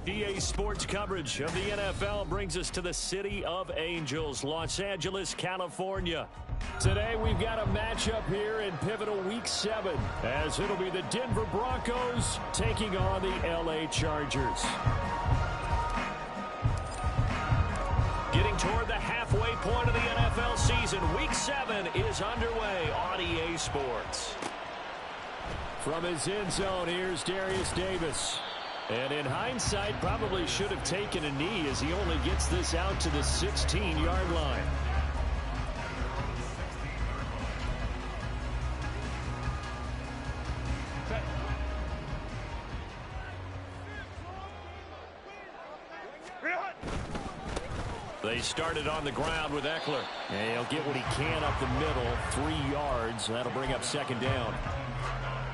EA Sports coverage of the NFL brings us to the City of Angels, Los Angeles, California. Today we've got a matchup here in pivotal Week 7, as it'll be the Denver Broncos taking on the LA Chargers. Getting toward the halfway point of the NFL season, Week 7 is underway on EA Sports. From his end zone, here's Darius Davis. And in hindsight, probably should have taken a knee as he only gets this out to the 16-yard line. They started on the ground with Ekeler. And he'll get what he can up the middle, 3 yards. That'll bring up second down.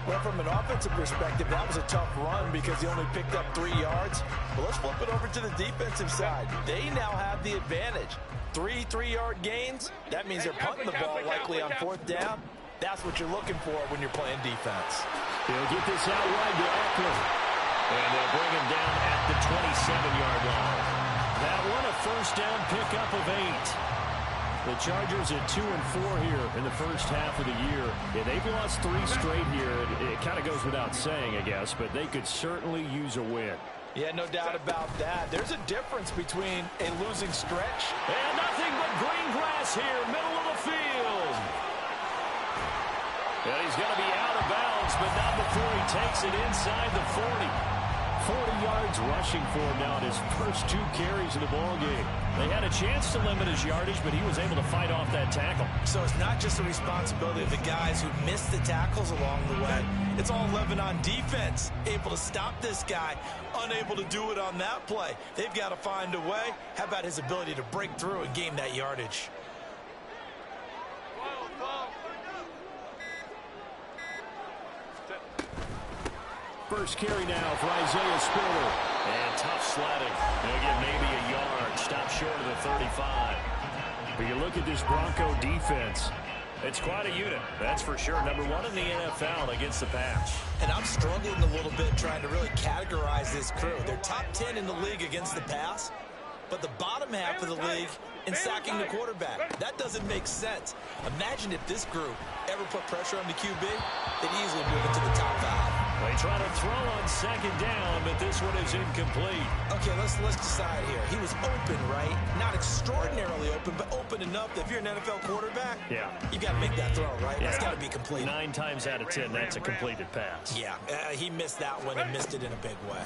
Well, from an offensive perspective, that was a tough run because he only picked up 3 yards. But let's flip it over to the defensive side. They now have the advantage. 3 3-yard gains. That means they're punting the ball likely on 4th down. That's what you're looking for when you're playing defense. He'll get this out wide to Ekeler. And they'll bring him down at the 27-yard line. That one a first down pickup of 8. The Chargers at 2-4 here in the first half of the year. Yeah, they've lost 3 straight here. It kind of goes without saying, I guess, but they could certainly use a win. Yeah, no doubt about that. There's a difference between a losing stretch. And nothing but green grass here, middle of the field. And he's going to be out of bounds, but not before he takes it inside the 40. 40 yards rushing for him now in his first 2 carries of the ballgame. They had a chance to limit his yardage, but he was able to fight off that tackle. So it's not just the responsibility of the guys who missed the tackles along the way. It's all 11 on defense, able to stop this guy, unable to do it on that play. They've got to find a way. How about his ability to break through and gain that yardage? First carry now for Isaiah Spiller. And tough sledding. They'll get maybe a yard. Stop short of the 35. But you look at this Bronco defense. It's quite a unit, that's for sure. Number 1 in the NFL against the pass. And I'm struggling a little bit trying to really categorize this crew. They're top 10 in the league against the pass, but the bottom half of the league in sacking the quarterback. That doesn't make sense. Imagine if this group ever put pressure on the QB, they'd easily move it to the top 5. They try to throw on second down, but this one is incomplete. Okay, let's decide here. He was open, right? Not extraordinarily open, but open enough that if you're an NFL quarterback, you got to make that throw, right? Yeah. That's got to be complete. 9 times out of 10, that's a completed pass. Yeah, he missed that one and missed it in a big way.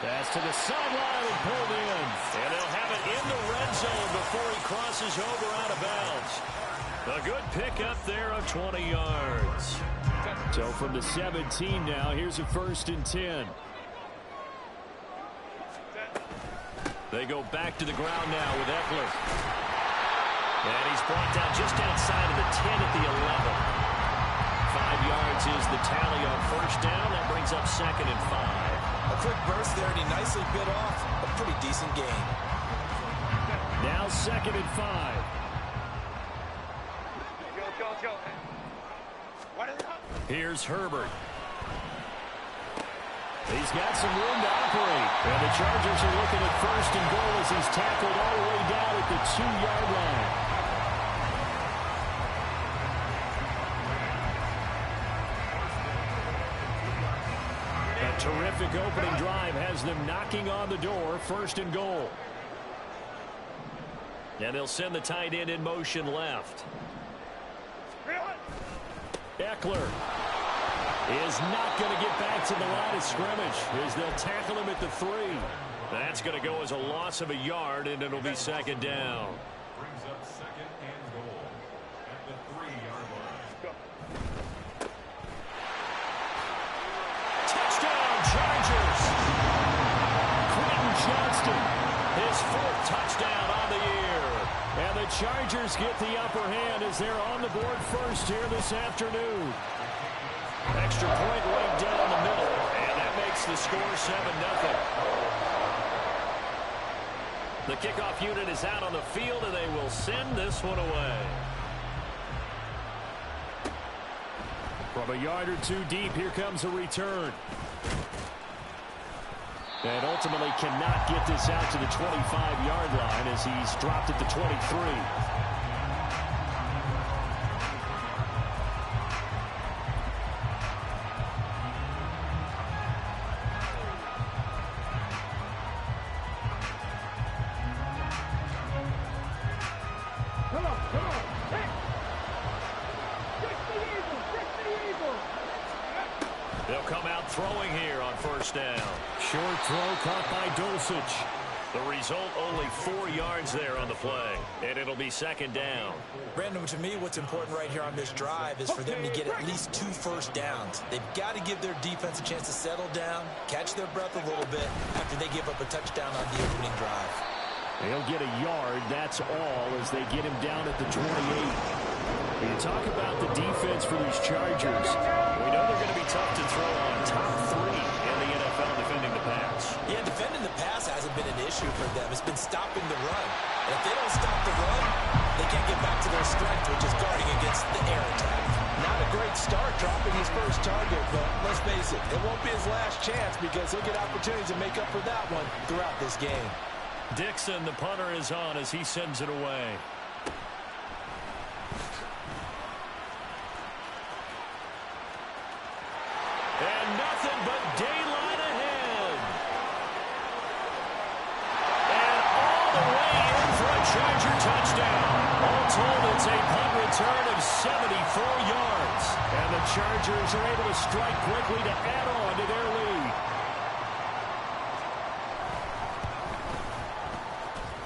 Pass to the sideline and pulled in. And they'll have it in the red zone before he crosses over out of bounds. A good pickup there of 20 yards. So from the 17 now, here's a 1st and 10. They go back to the ground now with Ekeler. And he's brought down just outside of the 10 at the 11. 5 yards is the tally on first down. That brings up 2nd and 5. A quick burst there, and he nicely bit off a pretty decent gain. Now 2nd and 5. Here's Herbert. He's got some room to operate. And the Chargers are looking at 1st and goal as he's tackled all the way down at the 2-yard line. A terrific opening drive has them knocking on the door. 1st and goal. And they'll send the tight end in motion left. Ekeler is not going to get back to the line of scrimmage as they'll tackle him at the 3. That's going to go as a loss of a yard, and it'll be 2nd down. Brings up 2nd and goal at the 3-yard line. Touchdown, Chargers! Quentin Johnston, his 4th touchdown on the year. And the Chargers get the upper hand as they're on the board first here this afternoon. Extra point right down the middle, and that makes the score 7-0. The kickoff unit is out on the field, and they will send this one away. From a yard or 2 deep, here comes a return. And ultimately cannot get this out to the 25-yard line as he's dropped at the 23. They'll come out throwing here on first down. Short throw caught by Dulcich. The result, only 4 yards there on the play. And it'll be second down. Brandon, to me, what's important right here on this drive is for them to get at least 2 first downs. They've got to give their defense a chance to settle down, catch their breath a little bit after they give up a touchdown on the opening drive. They'll get a yard, that's all, as they get him down at the 28. When you talk about the defense for these Chargers, we know they're going to be tough to throw on. Top 3 in the NFL defending the pass. Yeah, defending the pass hasn't been an issue for them. It's been stopping the run. And if they don't stop the run, they can't get back to their strength, which is guarding against the air attack. Not a great start dropping his first target, but let's face it, it won't be his last chance because he'll get opportunities to make up for that one throughout this game. Dixon, the punter, is on as he sends it away. And nothing but daylight ahead. And all the way in for a Charger touchdown. All told, it's a punt return of 74 yards. And the Chargers are able to strike quickly to add on to their lead.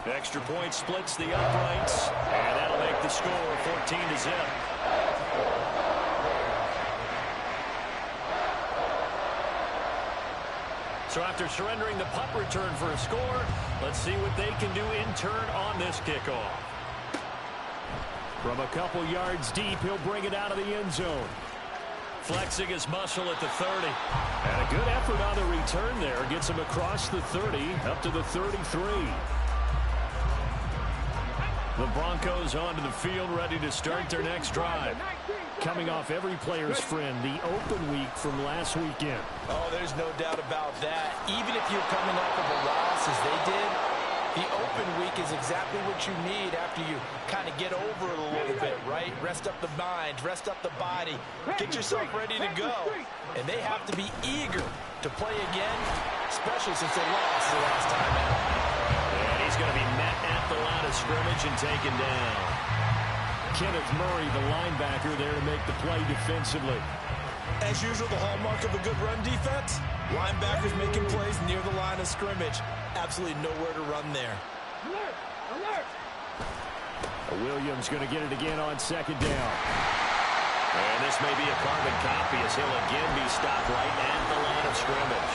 Extra point splits the uprights, and that'll make the score 14-0. So after surrendering the punt return for a score, let's see what they can do in turn on this kickoff. From a couple yards deep, he'll bring it out of the end zone. Flexing his muscle at the 30. And a good effort on the return there. Gets him across the 30, up to the 33. The Broncos onto the field, ready to start their next drive. Coming off every player's friend, the open week from last weekend. Oh, there's no doubt about that. Even if you're coming off of a loss as they did, the open week is exactly what you need after you kind of get over it a little bit, right? Rest up the mind, rest up the body, get yourself ready to go. And they have to be eager to play again, especially since they lost the last time out. And he's going to be met at the line of scrimmage and taken down. Kenneth Murray, the linebacker, there to make the play defensively. As usual, the hallmark of a good run defense, linebackers making plays near the line of scrimmage. Absolutely nowhere to run there. Alert! Alert! Williams going to get it again on second down. And this may be a carbon copy as he'll again be stopped right at the line of scrimmage.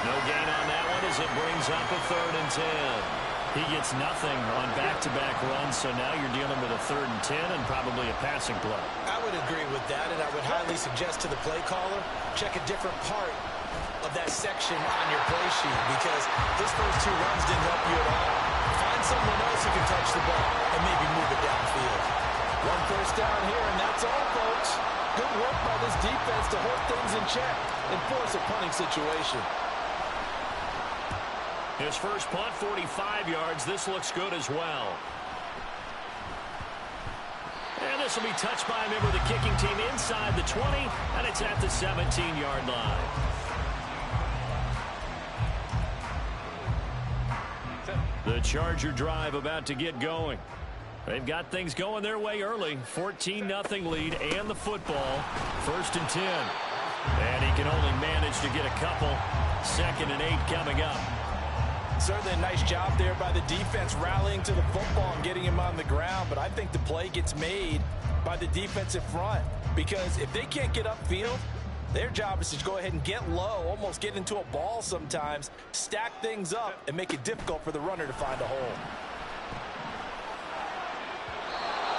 No gain on that one as it brings up a 3rd and 10. He gets nothing on back-to-back runs, so now you're dealing with a 3rd and 10 and probably a passing play. I would agree with that, and I would highly suggest to the play caller, check a different part of that section on your play sheet because those first 2 runs didn't help you at all. Find someone else who can touch the ball and maybe move it downfield. 1 first down here, and that's all, folks. Good work by this defense to hold things in check and force a punting situation. His first punt, 45 yards. This looks good as well. And this will be touched by a member of the kicking team inside the 20, and it's at the 17-yard line. The Charger drive about to get going. They've got things going their way early. 14-0 lead and the football. 1st and 10. And he can only manage to get a couple. 2nd and 8 coming up. Certainly a nice job there by the defense rallying to the football and getting him on the ground, but I think the play gets made by the defensive front because if they can't get upfield, their job is to go ahead and get low, almost get into a ball sometimes, stack things up, and make it difficult for the runner to find a hole.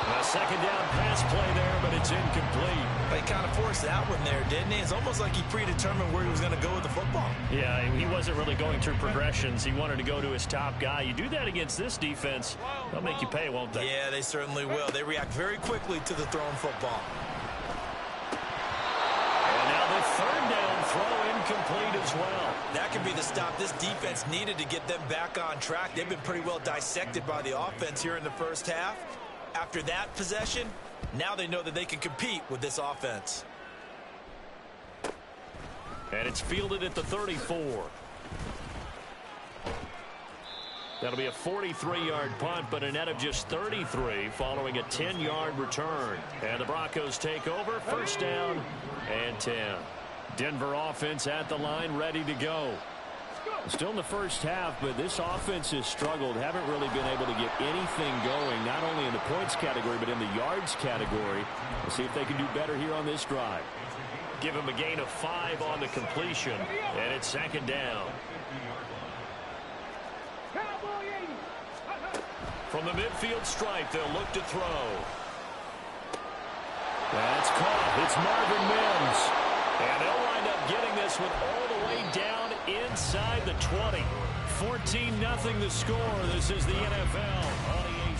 A 2nd down pass play there, but it's incomplete. But he kind of forced that one there, didn't he? It's almost like he predetermined where he was going to go with the football. Yeah, he wasn't really going through progressions. He wanted to go to his top guy. You do that against this defense, they'll make you pay, won't they? Yeah, they certainly will. They react very quickly to the thrown football. And now the 3rd down throw incomplete as well. That could be the stop this defense needed to get them back on track. They've been pretty well dissected by the offense here in the first half. After that possession, now they know that they can compete with this offense. And it's fielded at the 34. That'll be a 43-yard punt, but a net of just 33 following a 10-yard return. And the Broncos take over, first down and 10. Denver offense at the line, ready to go. Still in the first half, but this offense has struggled. Haven't really been able to get anything going, not only in the points category, but in the yards category. We'll see if they can do better here on this drive. Give him a gain of 5 on the completion, and it's second down. From the midfield stripe, they'll look to throw. That's caught. It's Marvin Mims. And they'll wind up getting this one all the way down inside the 20. 14-0 the score. This is the NFL on EA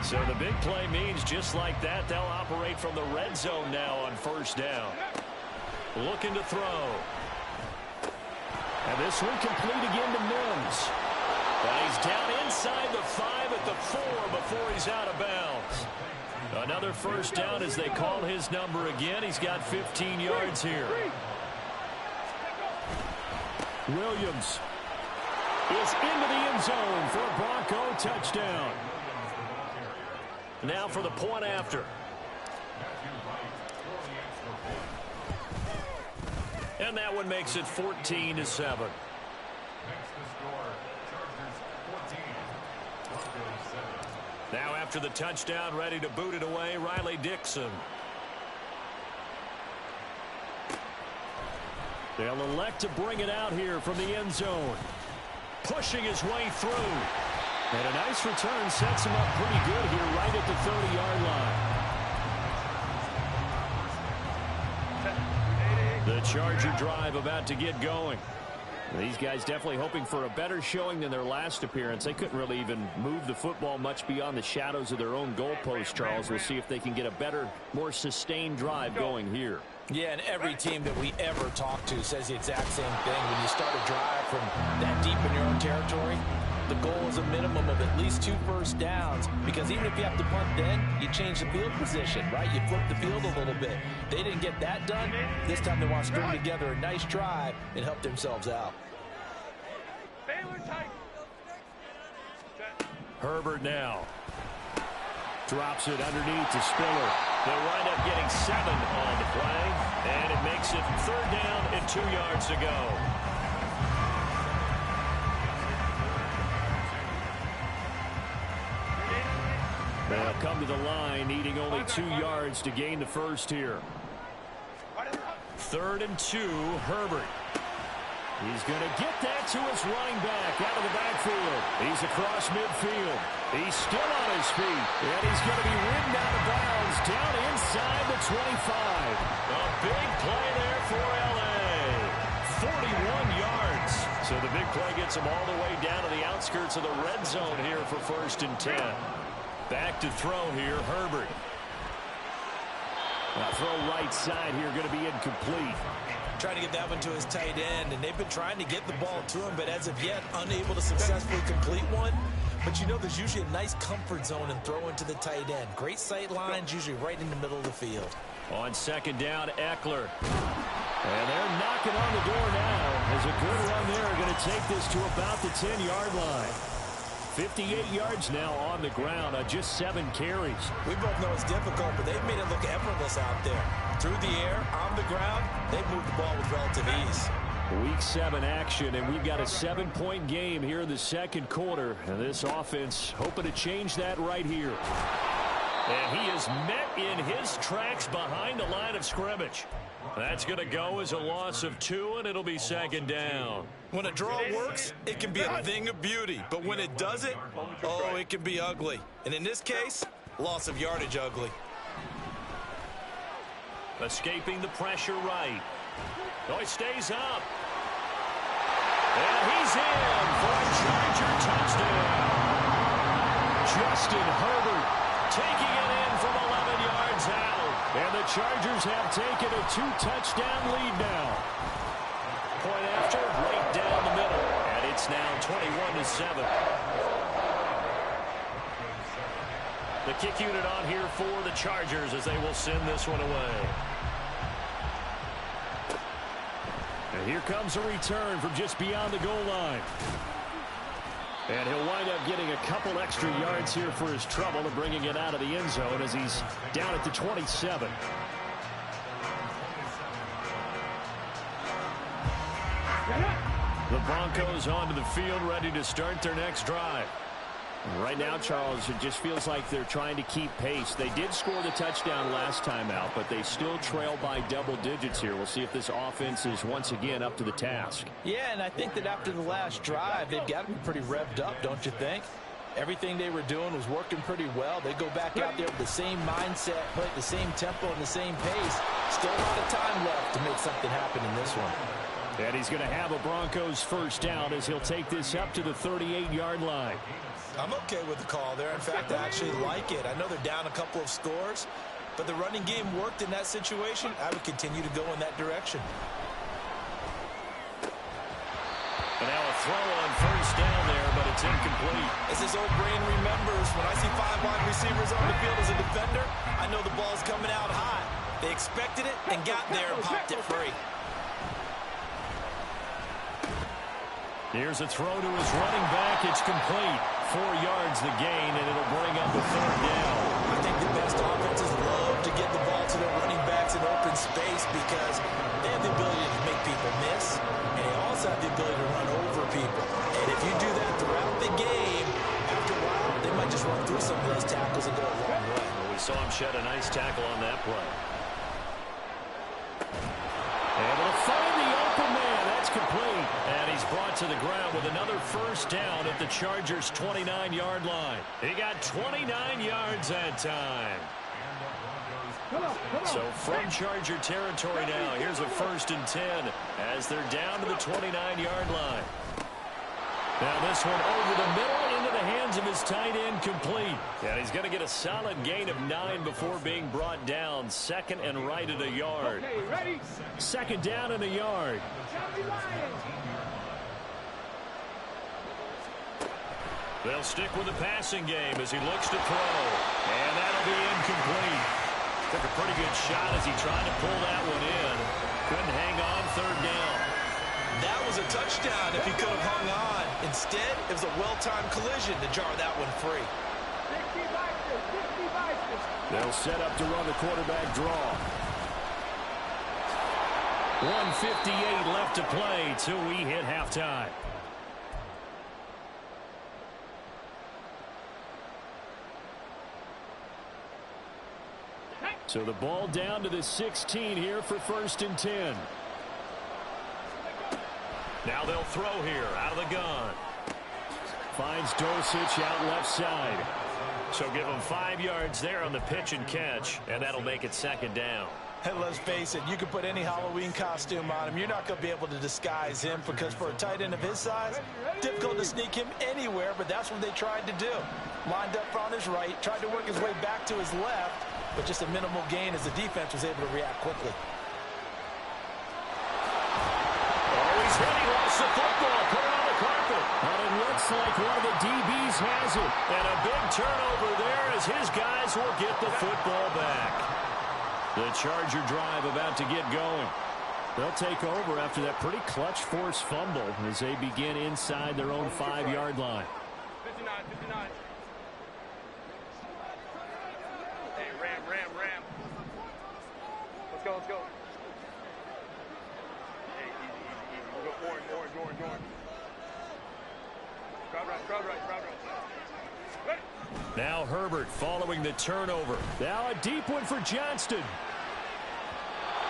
Sports. So the big play means just like that, they'll operate from the red zone now on first down. Looking to throw. And this one complete again to Mims. And he's down inside the 5 at the 4 before he's out of bounds. Another first down as they call his number again. He's got 15 yards here. Williams is into the end zone for a Bronco touchdown. Now for the point after. And that one makes it 14-7. Next to score, Chargers 14, Broncos 7. Now after the touchdown, ready to boot it away, Riley Dixon. They'll elect to bring it out here from the end zone. Pushing his way through. And a nice return sets him up pretty good here right at the 30-yard line. The Charger drive about to get going. These guys definitely hoping for a better showing than their last appearance. They couldn't really even move the football much beyond the shadows of their own goalpost, Charles. We'll see if they can get a better, more sustained drive going here. Yeah, and every team that we ever talk to says the exact same thing. When you start a drive from that deep in your own territory, the goal is a minimum of at least 2 first downs, because even if you have to punt then, you change the field position, right? You flip the field a little bit. They didn't get that done. This time they want to string together a nice drive and help themselves out. Herbert now. Drops it underneath to Spiller. They'll wind up getting 7 on the play, and it makes it third down and 2 yards to go. They'll come to the line, needing only 2 yards to gain the first here. 3rd and 2, Herbert. He's going to get that to his running back out of the backfield. He's across midfield. He's still on his feet, and he's going to be ridden out of bounds down inside the 25. A big play there for L.A. 41 yards. So the big play gets him all the way down to the outskirts of the red zone here for 1st and 10. Back to throw here, Herbert. Now throw right side here, going to be incomplete. Trying to get that one to his tight end, and they've been trying to get the ball to him, but as of yet, unable to successfully complete one. But you know there's usually a nice comfort zone in throwing to the tight end. Great sight lines, usually right in the middle of the field. On 2nd down, Eckler. And they're knocking on the door now. As a good run there, going to take this to about the 10-yard line. 58 yards now on the ground on just 7 carries. We both know it's difficult, but they've made it look effortless out there. Through the air, on the ground, they've moved the ball with relative ease. Week 7 action, and we've got a 7-point game here in the second quarter. And this offense hoping to change that right here. And he is met in his tracks behind the line of scrimmage. That's going to go as a loss of 2, and it'll be 2nd down. When a draw works, it can be a thing of beauty. But when it doesn't, oh, it can be ugly. And in this case, loss of yardage ugly. Escaping the pressure right. Oh, he stays up. And he's in for a Charger touchdown. Justin Herbert taking it in from 11 yards out. And the Chargers have taken a 2-touchdown lead now. Point after, right down the middle. And it's now 21-7. The kick unit on here for the Chargers as they will send this one away. And here comes a return from just beyond the goal line. And he'll wind up getting a couple extra yards here for his trouble and bringing it out of the end zone as he's down at the 27. The Broncos onto the field, ready to start their next drive. Right now, Charles, it just feels like they're trying to keep pace. They did score the touchdown last time out, but they still trail by double digits here. We'll see if this offense is once again up to the task. Yeah, and I think that after the last drive, they've got to be pretty revved up, don't you think? Everything they were doing was working pretty well. They go back out there with the same mindset, play at the same tempo and the same pace. Still a lot of time left to make something happen in this one. And he's going to have a Broncos first down as he'll take this up to the 38-yard line. I'm okay with the call there. In fact, I actually like it. I know they're down a couple of scores, but the running game worked in that situation. I would continue to go in that direction. And now a throw on first down there, but it's incomplete. As his old brain remembers, when I see 5 wide receivers on the field as a defender, I know the ball's coming out high. They expected it and got there and popped it free. Here's a throw to his running back. It's complete. 4 yards the gain, and it'll bring up a third down. I think the best offenses love to get the ball to their running backs in open space because they have the ability to make people miss, and they also have the ability to run over people. And if you do that throughout the game, after a while, they might just run through some of those tackles and go a long way. Well, we saw him shed a nice tackle on that play. Able to find the open man. That's complete. And he's brought to the ground with another first down at the Chargers' 29-yard line. He got 29 yards that time. So from Charger territory now, here's a 1st and 10 as they're down to the 29-yard line. Now this one over the middle into the hands of his tight end, complete. And he's going to get a solid gain of 9 before being brought down. 2nd and right at a yard. 2nd down and a yard. They'll stick with the passing game as he looks to throw. And that'll be incomplete. Took a pretty good shot as he tried to pull that one in. Couldn't hang on 3rd down. That was a touchdown if he could have hung on. Instead, it was a well-timed collision to jar that one free. They'll set up to run the quarterback draw. 1:58 left to play till we hit halftime. So the ball down to the 16 here for 1st and 10. Now they'll throw here out of the gun. Finds Dulcich out left side. So give him 5 yards there on the pitch and catch, and that'll make it 2nd down. And let's face it, you can put any Halloween costume on him. You're not going to be able to disguise him because for a tight end of his size, difficult to sneak him anywhere, but that's what they tried to do. Lined up on his right, tried to work his way back to his left, but just a minimal gain as the defense was able to react quickly. Oh, he's hit. He lost the football. Put it on the carpet. And it looks like one of the DBs has it. And a big turnover there as his guys will get the football back. The Charger drive about to get going. They'll take over after that pretty clutch force fumble as they begin inside their own 5-yard line. 59. Hey, Ram. Let's go. Hey, easy. We'll go orange. Crowd right. Ready? Now Herbert following the turnover. Now a deep one for Johnston.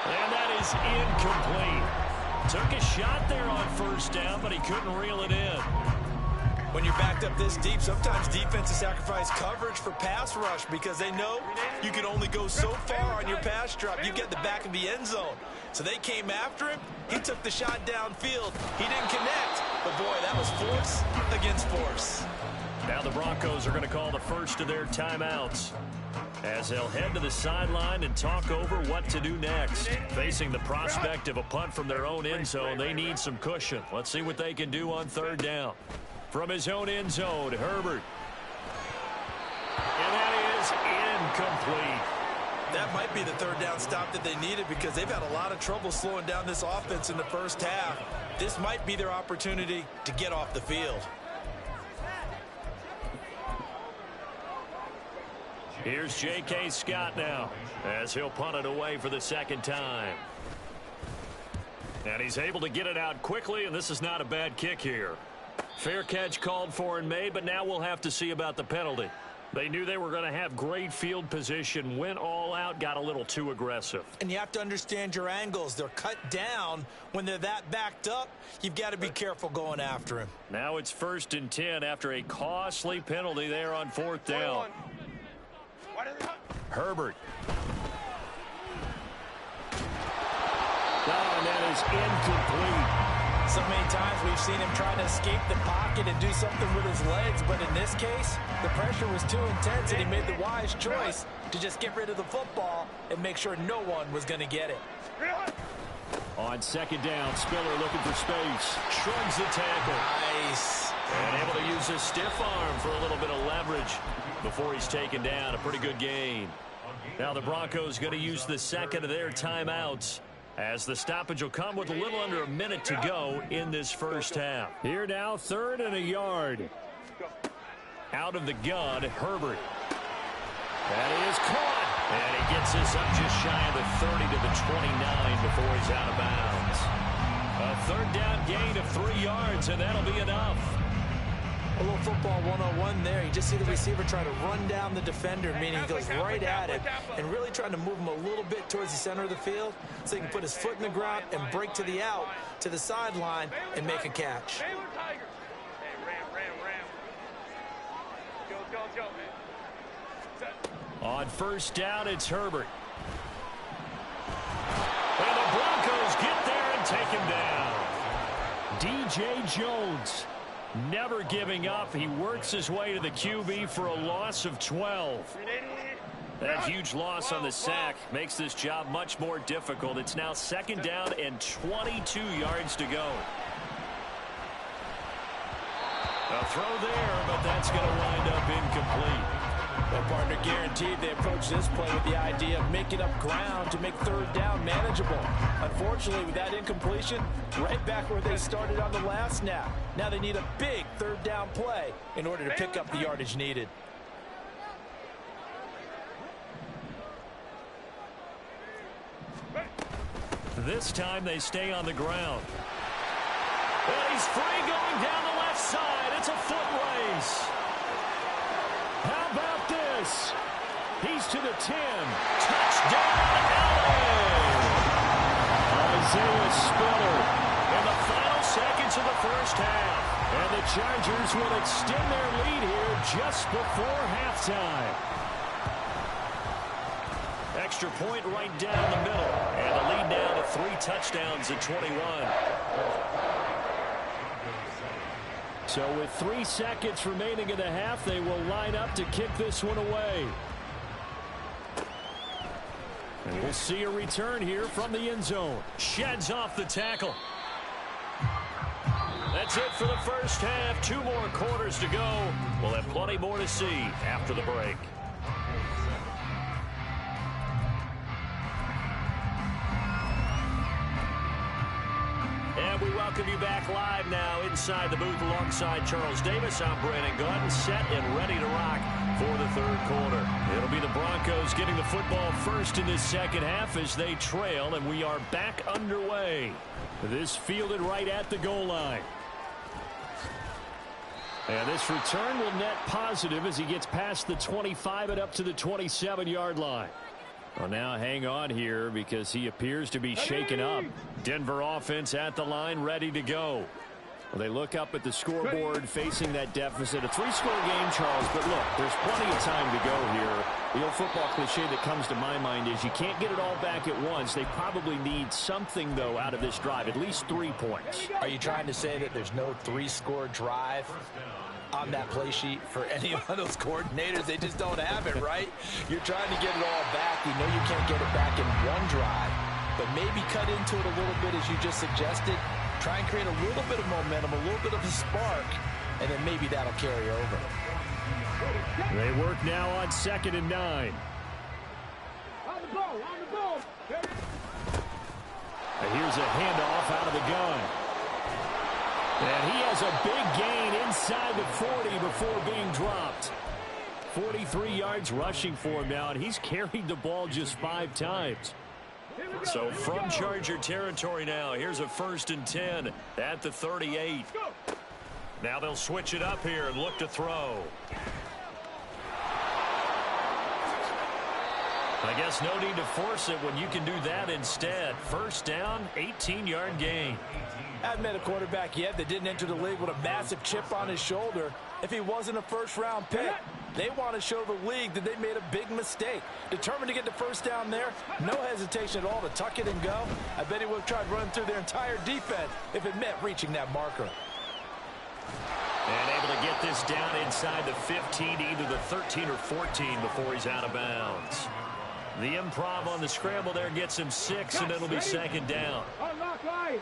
And that is incomplete. Took a shot there on 1st down, but he couldn't reel it in. When you're backed up this deep, sometimes defenses sacrifice coverage for pass rush because they know you can only go so far on your pass drop. You get the back of the end zone. So they came after him. He took the shot downfield. He didn't connect. But, boy, that was force against force. Now the Broncos are going to call the first of their timeouts as they'll head to the sideline and talk over what to do next. Facing the prospect of a punt from their own end zone, they need some cushion. Let's see what they can do on third down. From his own end zone, Herbert. And that is incomplete. That might be the third down stop that they needed because they've had a lot of trouble slowing down this offense in the first half. This might be their opportunity to get off the field. Here's J.K. Scott now as he'll punt it away for the second time. And he's able to get it out quickly, and this is not a bad kick here. Fair catch called for and made, but now we'll have to see about the penalty. They knew they were going to have great field position, went all out, got a little too aggressive. And you have to understand your angles. They're cut down. When they're that backed up, you've got to be careful going after him. Now it's 1st and 10 after a costly penalty there on 4th down. Herbert. And that is incomplete. So many times we've seen him trying to escape the pocket and do something with his legs, but in this case, the pressure was too intense and he made the wise choice to just get rid of the football and make sure no one was going to get it. On 2nd down, Spiller looking for space. Shrugs the tackle. Nice. And able to use his stiff arm for a little bit of leverage before he's taken down. A pretty good gain. Now the Broncos going to use the second of their timeouts, as the stoppage will come with a little under a minute to go in this first half. Here now, 3rd and a yard. Out of the gun, Herbert. That is caught. And he gets this up just shy of the 30 to the 29 before he's out of bounds. A 3rd down gain of 3 yards, and that'll be enough. A little football 101 there. You just see the receiver try to run down the defender, meaning he goes right at it and really trying to move him a little bit towards the center of the field so he can put his foot in the ground and break to the out, to the sideline, and make a catch. Hey, Ram. Go, man. On 1st down, it's Herbert. And the Broncos get there and take him down. D.J. Jones. Never giving up. He works his way to the QB for a loss of 12. That huge loss on the sack makes this job much more difficult. It's now 2nd down and 22 yards to go. A throw there, but that's going to wind up incomplete. Well, partner, guaranteed they approach this play with the idea of making up ground to make 3rd down manageable. Unfortunately, with that incompletion, right back where they started on the last snap. Now they need a big 3rd down play in order to pick up the yardage needed. This time they stay on the ground. And he's free going down the left side. It's a foot race. How about this? He's to the 10. Touchdown, LA! Isaiah Spiller in the final seconds of the first half. And the Chargers will extend their lead here just before halftime. Extra point right down the middle. And the lead now to 3 touchdowns at 21. So with 3 seconds remaining in the half, they will line up to kick this one away. And we'll see a return here from the end zone. Sheds off the tackle. That's it for the first half. 2 more quarters to go. We'll have plenty more to see after the break. And we welcome you back live now inside the booth alongside Charles Davis. I'm Brandon Gaudin, set and ready to rock for the 3rd quarter. It'll be the Broncos getting the football first in this second half as they trail, and we are back underway. This fielded right at the goal line. And this return will net positive as he gets past the 25 and up to the 27-yard line. Well, now hang on here because he appears to be shaken up. Denver offense at the line, ready to go. Well, they look up at the scoreboard facing that deficit. A 3-score game, Charles, but look, there's plenty of time to go here. The old football cliche that comes to my mind is you can't get it all back at once. They probably need something, though, out of this drive, at least 3 points. Are you trying to say that there's no 3-score drive? on that play sheet for any of those coordinators. They just don't have it, right? You're trying to get it all back. You know you can't get it back in one drive, but maybe cut into it a little bit as you just suggested. Try and create a little bit of momentum, a little bit of a spark, and then maybe that'll carry over. They work now on 2nd and 9. On the ball. And here's a handoff out of the gun. And he has a big gain inside the 40 before being dropped. 43 yards rushing for him now, and he's carried the ball just 5 times. So from Charger territory now, here's a 1st and 10 at the 38. Now they'll switch it up here and look to throw. I guess no need to force it when you can do that instead. 1st down, 18-yard gain. I haven't met a quarterback yet that didn't enter the league with a massive chip on his shoulder if he wasn't a first-round pick. They want to show the league that they made a big mistake. Determined to get the 1st down there, no hesitation at all to tuck it and go. I bet he would have tried running through their entire defense if it meant reaching that marker. And able to get this down inside the 15, either the 13 or 14 before he's out of bounds. The improv on the scramble there gets him 6, and it'll be 2nd down. Unlock line.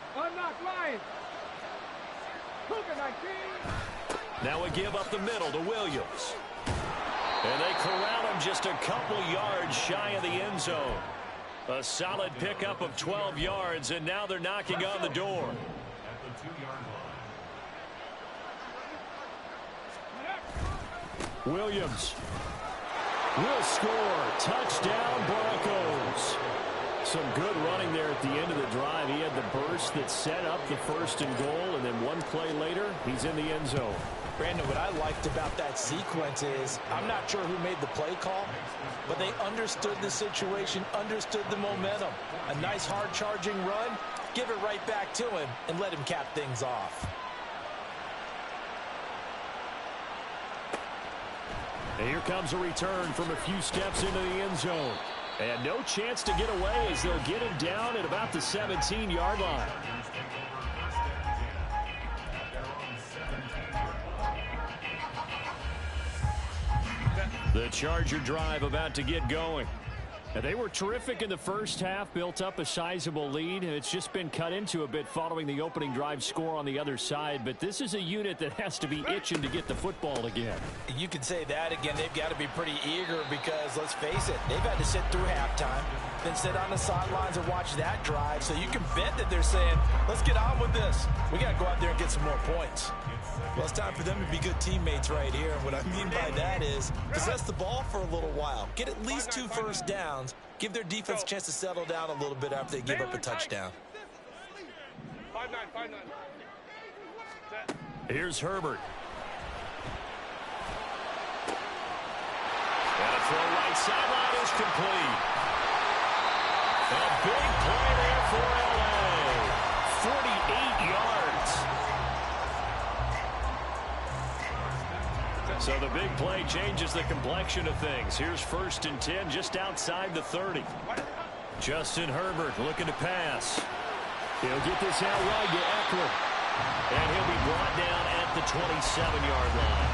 Now we give up the middle to Williams. And they corral him just a couple yards shy of the end zone. A solid pickup of 12 yards, and now they're knocking on the door. At the 2-yard line. Williams will score. Touchdown, Broncos. Some good running there at the end of the drive. He had the burst that set up the 1st and goal, and then one play later, he's in the end zone. Brandon, what I liked about that sequence is I'm not sure who made the play call, but they understood the situation, understood the momentum. A nice hard-charging run, give it right back to him, and let him cap things off. And here comes a return from a few steps into the end zone. And no chance to get away as they'll get him down at about the 17-yard line. The Charger drive about to get going. Now, they were terrific in the first half, built up a sizable lead, and it's just been cut into a bit following the opening drive score on the other side. But this is a unit that has to be itching to get the football again. You can say that again. They've got to be pretty eager because, let's face it, they've had to sit through halftime, then sit on the sidelines and watch that drive. So you can bet that they're saying, let's get on with this. We got to go out there and get some more points. Well, it's time for them to be good teammates right here. And what I mean by that is possess the ball for a little while. Get at least 2 first downs. Give their defense a chance to settle down a little bit after they give up a touchdown. 5-9. Here's Herbert. And a throw right sideline is complete. A big play there for LA. 48 yards. So the big play changes the complexion of things. Here's 1st and 10 just outside the 30. Justin Herbert looking to pass. He'll get this out wide to Eckler. And he'll be brought down at the 27-yard line.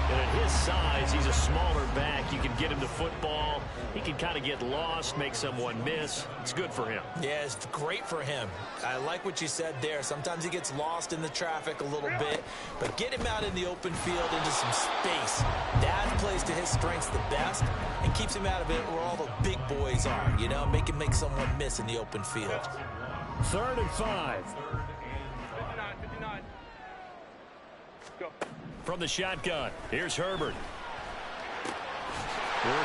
And at his size, he's a smaller back. You can get him to football. He can kind of get lost, make someone miss. It's good for him. Yeah, it's great for him. I like what you said there. Sometimes he gets lost in the traffic a little bit, but get him out in the open field into some space. That plays to his strengths the best and keeps him out of it where all the big boys are, you know, make him make someone miss in the open field. 3rd and 5. 59. Go. From the shotgun, here's Herbert. Work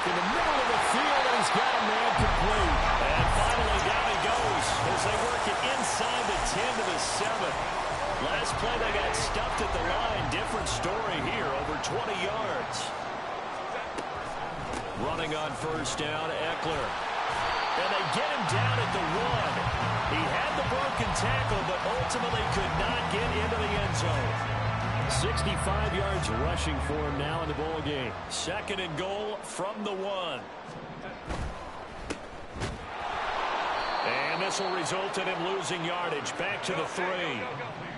in the middle of the field, and he's got a man complete. And finally, down he goes as they work it inside the 10 to the 7. Last play, they got stuffed at the line. Different story here, over 20 yards. Running on 1st down, Eckler. And they get him down at the 1. He had the broken tackle, but ultimately could not get into the end zone. 65 yards rushing for him now in the ball game. 2nd and goal from the 1. And this will result in him losing yardage back to the 3.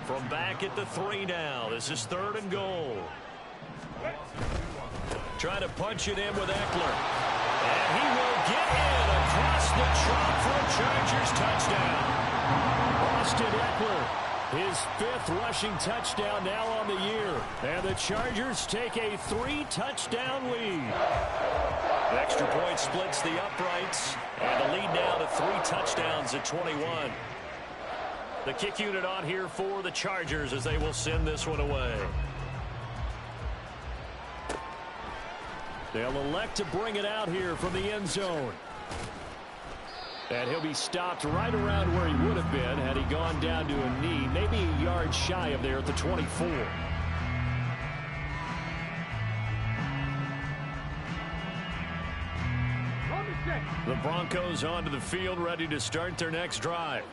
From back at the 3 now. This is 3rd and goal. Trying to punch it in with Eckler. And he will get in across the chalk for a Chargers touchdown. Austin Eckler, his 5th rushing touchdown now on the year. And the Chargers take a 3-touchdown lead. The extra point splits the uprights. And the lead now to 3 touchdowns at 21. The kick unit on here for the Chargers as they will send this one away. They'll elect to bring it out here from the end zone. And he'll be stopped right around where he would have been had he gone down to a knee, maybe a yard shy of there at the 24. The Broncos onto the field, ready to start their next drive.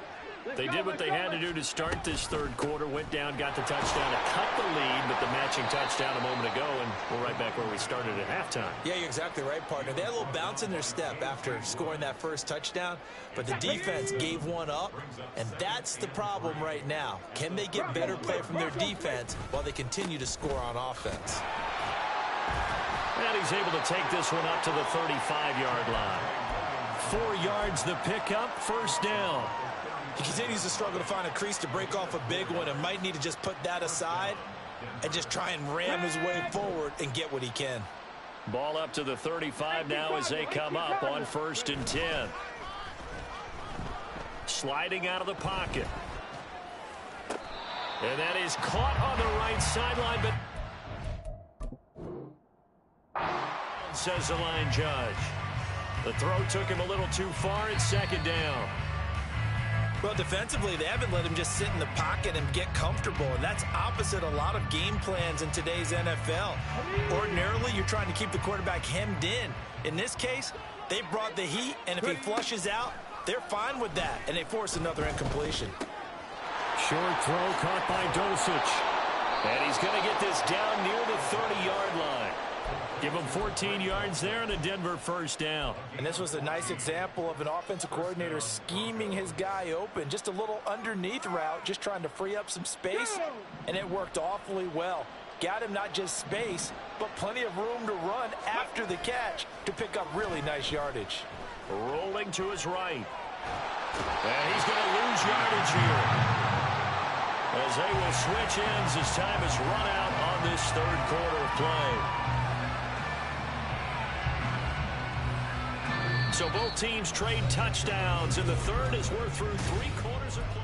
They did what they had to do to start this 3rd quarter, went down, got the touchdown to cut the lead, but the matching touchdown a moment ago, and we're right back where we started at halftime. Yeah, you're exactly right, partner. They had a little bounce in their step after scoring that first touchdown, but the defense gave one up, and that's the problem right now. Can they get better play from their defense while they continue to score on offense? And he's able to take this one up to the 35-yard line. 4 yards the pickup, 1st down. He continues to struggle to find a crease to break off a big one and might need to just put that aside and just try and ram his way forward and get what he can. Ball up to the 35 now as they come up on 1st and 10. Sliding out of the pocket. And that is caught on the right sideline, but says the line judge. The throw took him a little too far. It's 2nd down. Well, defensively, they haven't let him just sit in the pocket and get comfortable, and that's opposite a lot of game plans in today's NFL. Ordinarily, you're trying to keep the quarterback hemmed in. In this case, they brought the heat, and if he flushes out, they're fine with that, and they force another incompletion. Short throw caught by Dulcich. And he's going to get this down near the 30-yard line. Give him 14 yards there and a Denver 1st down. And this was a nice example of an offensive coordinator scheming his guy open. Just a little underneath route, just trying to free up some space, and it worked awfully well. Got him not just space, but plenty of room to run after the catch to pick up really nice yardage. Rolling to his right. And he's going to lose yardage here, as they will switch ends as time has run out on this 3rd quarter of play. So both teams trade touchdowns in the 3rd as we're through 3 quarters of play.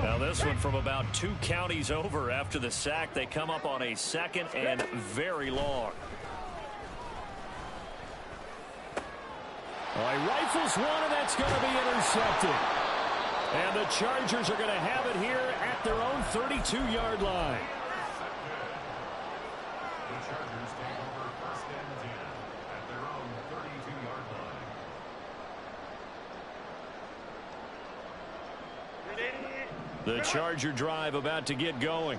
Now this one from about 2 counties over after the sack. They come up on a 2nd and very long. Well, he rifles one, and that's going to be intercepted. And the Chargers are going to have it here at their own 32-yard line. The Chargers take over 1st and 10 at their own 32-yard line. The Charger drive about to get going.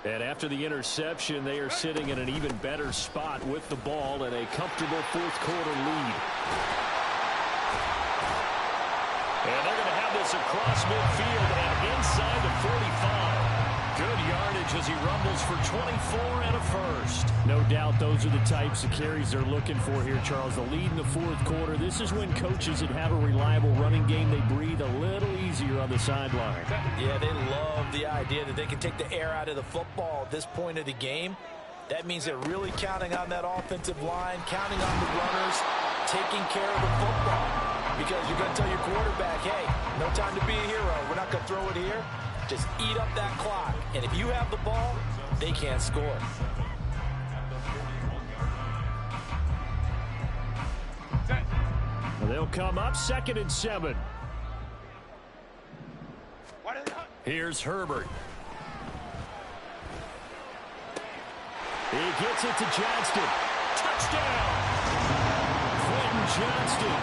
And after the interception, they are sitting in an even better spot with the ball and a comfortable 4th quarter lead. And they're going to have this across midfield and inside the 45. Good yardage as he rumbles for 24 and a 1st. No doubt those are the types of carries they're looking for here, Charles. The lead in the 4th quarter. This is when coaches that have a reliable running game, they breathe a little easier on the sideline. Yeah, they love the idea that they can take the air out of the football at this point of the game. That means they're really counting on that offensive line, counting on the runners, taking care of the football. Because you're going to tell your quarterback, hey, no time to be a hero. We're not going to throw it here. Just eat up that clock. And if you have the ball, they can't score. They'll come up 2nd and 7. Here's Herbert. He gets it to Johnston. Touchdown! Quentin Johnston.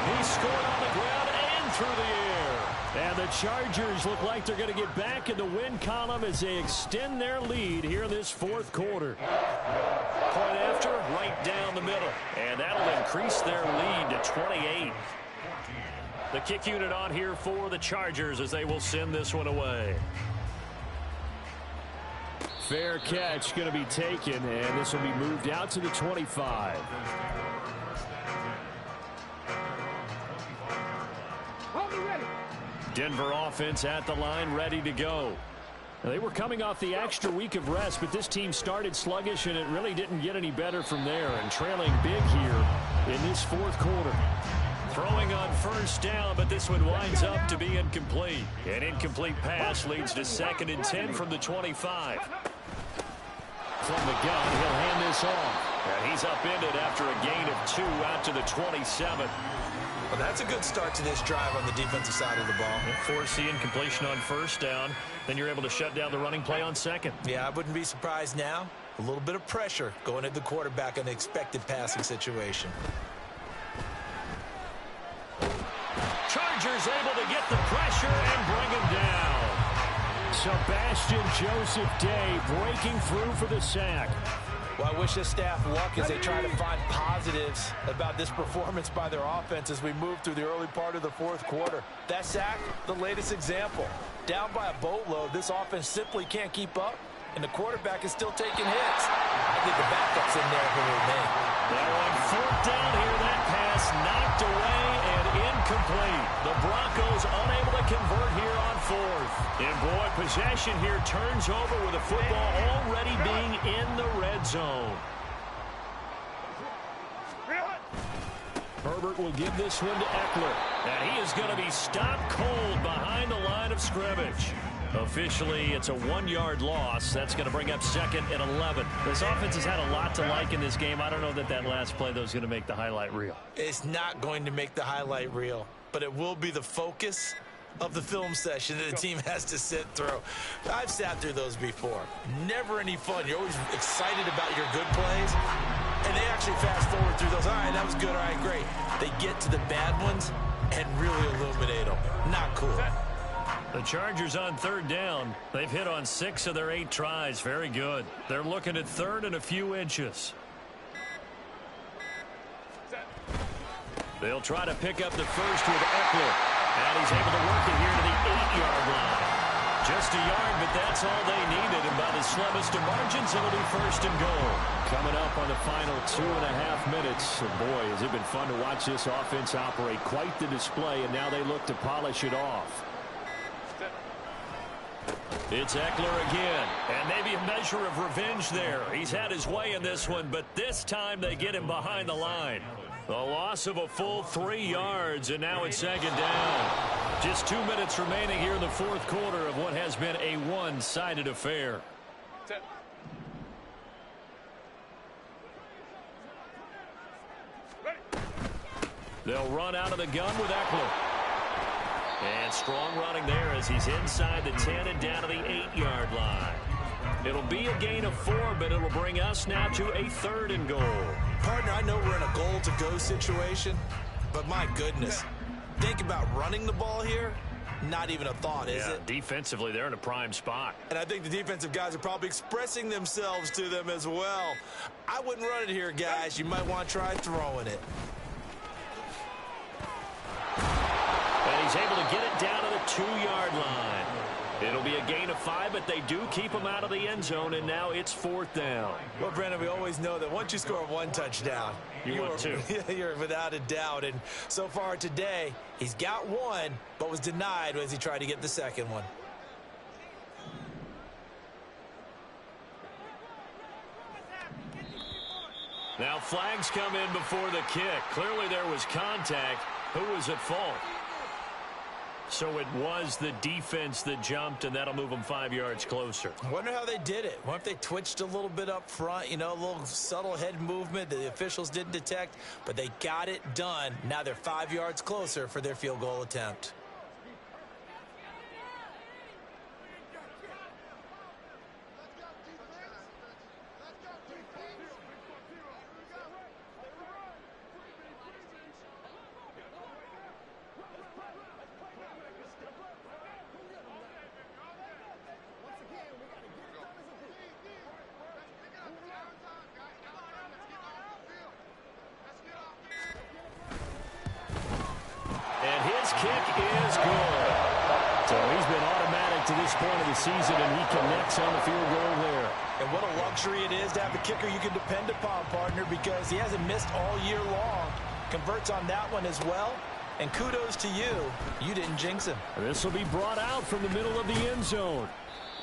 He scored on the ground and through the air. And the Chargers look like they're going to get back in the win column as they extend their lead here in this fourth quarter. Point after, right down the middle. And that'll increase their lead to 28. The kick unit on here for the Chargers as they will send this one away. Fair catch going to be taken, and this will be moved out to the 25. Denver offense at the line, ready to go. Now, they were coming off the extra week of rest, but this team started sluggish, and it really didn't get any better from there, and trailing big here in this fourth quarter. Throwing on first down, but this one winds up to be incomplete. An incomplete pass leads to 2nd and 10 from the 25. From the gun, he'll hand this off. And he's upended after a gain of 2 out to the 27. Well, that's a good start to this drive on the defensive side of the ball. Force the incompletion on first down. Then you're able to shut down the running play on second. Yeah, I wouldn't be surprised now. A little bit of pressure going at the quarterback in an expected passing situation. Chargers able to get the pressure and bring him down. Sebastian Joseph Day breaking through for the sack. Well, I wish this staff luck as they try to find positives about this performance by their offense as we move through the early part of the fourth quarter. That sack, the latest example. Down by a boatload, this offense simply can't keep up, and the quarterback is still taking hits. I think the backup's in there for me. They're on 4th down here. That pass knocked away and incomplete. The Broncos unable to convert here on 4th. And boy, possession here turns over with the football already being in the red zone. Herbert will give this one to Eckler. And he is going to be stopped cold behind the line of scrimmage. Officially, it's a 1-yard loss. That's going to bring up 2nd and 11. This offense has had a lot to like in this game. I don't know that last play, though, is going to make the highlight reel. It's not going to make the highlight reel, but it will be the focus of the film session that the team has to sit through. I've sat through those before. Never any fun. You're always excited about your good plays, and they actually fast forward through those. All right, that was good. All right, great. They get to the bad ones and really illuminate them. Not cool. The Chargers on 3rd down. They've hit on 6 of their 8 tries. Very good. They're looking at 3rd and a few inches. They'll try to pick up the first with Eckler. And he's able to work it here to the 8-yard line. Just a yard, but that's all they needed. And by the slimmest of margins, it'll be 1st and goal. Coming up on the final 2.5 minutes. And boy, has it been fun to watch this offense operate. Quite the display, and now they look to polish it off. It's Eckler again, and maybe a measure of revenge there. He's had his way in this one, but this time they get him behind the line. The loss of a full 3 yards, and now it's 2nd down. Just 2 minutes remaining here in the fourth quarter of what has been a one-sided affair. They'll run out of the gun with Eckler. And strong running there as he's inside the 10 and down to the 8-yard line. It'll be a gain of 4, but it'll bring us now to a 3rd and goal. Partner, I know we're in a goal-to-go situation, but my goodness, think about running the ball here. Not even a thought, is it? Defensively, they're in a prime spot. And I think the defensive guys are probably expressing themselves to them as well. I wouldn't run it here, guys. You might want to try throwing it. And he's able to get it down to the 2-yard line. It'll be a gain of 5, but they do keep him out of the end zone, and now it's 4th down. Well, Brandon, we always know that once you score 1 touchdown, you're without a doubt. And so far today, he's got 1, but was denied as he tried to get the 2nd one. Now flags come in before the kick. Clearly there was contact. Who was at fault? So it was the defense that jumped, and that'll move them 5 yards closer. I wonder how they did it. Wonder if they twitched a little bit up front, you know, a little subtle head movement that the officials didn't detect, but they got it done. Now they're 5 yards closer for their field goal attempt. get to this point of the season, and he connects on the field goal there. And what a luxury it is to have a kicker you can depend upon, partner, because he hasn't missed all year long. Converts on that one as well. And kudos to you. You didn't jinx him. This will be brought out from the middle of the end zone.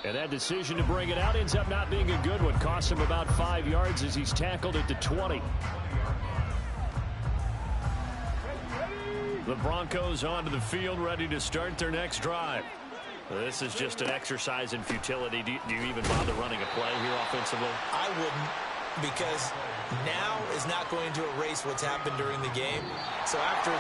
And that decision to bring it out ends up not being a good one. Costs him about 5 yards as he's tackled at the 20. The Broncos onto the field, ready to start their next drive. This is just an exercise in futility. Do you even bother running a play here offensively? I wouldn't, because now is not going to erase what's happened during the game. So after